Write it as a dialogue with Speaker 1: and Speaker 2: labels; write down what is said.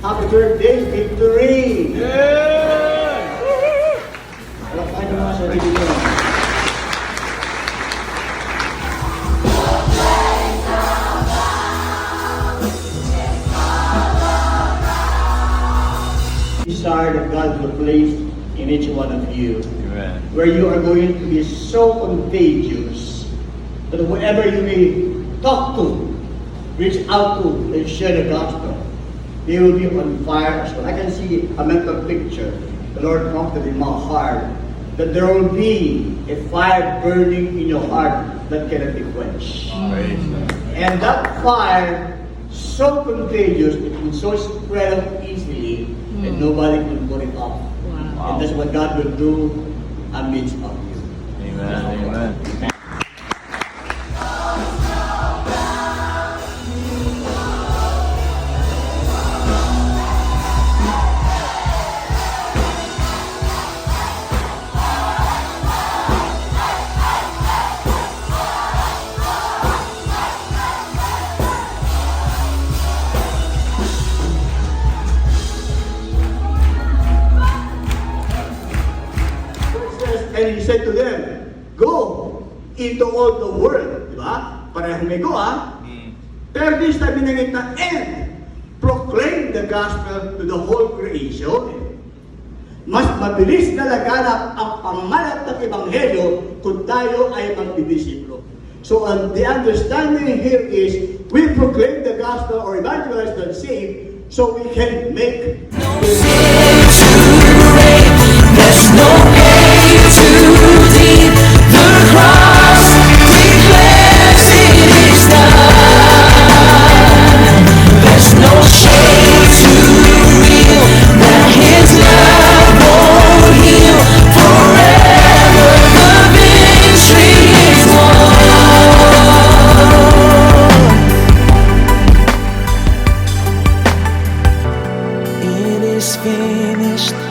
Speaker 1: Happy birthday, Victory!
Speaker 2: Yeah!
Speaker 1: Lakay nyo mga sarili nyo. Desire that God will place in each one of you,
Speaker 2: Amen.
Speaker 1: where you are going to be so contagious that whoever you may talk to, reach out to, and share the gospel, they will be on fire as well. I can see a mental picture. The Lord prompted in my heart that there will be a fire burning in your heart that cannot be quenched.
Speaker 2: Praise God.
Speaker 1: And that fire, so contagious, it will so spread out easily, and nobody can put it off.
Speaker 3: Wow.
Speaker 1: And that's what God will do amidst of you.
Speaker 2: Amen. Amen.
Speaker 1: And he said to them, go into all the world. Diba? Parehong may go, ha? Pero this time binanggit na, and proclaim the gospel to the whole creation. Mas mabilis na laganap ang panganap ng Ebanghelyo kung tayo ay magdidisipulo. So the understanding here is, we proclaim the gospel or evangelize the saved so we can make
Speaker 4: There's no way too deep. The cross declares it is done. There's no shame too real that His love won't heal. Forever the victory is won. It is finished.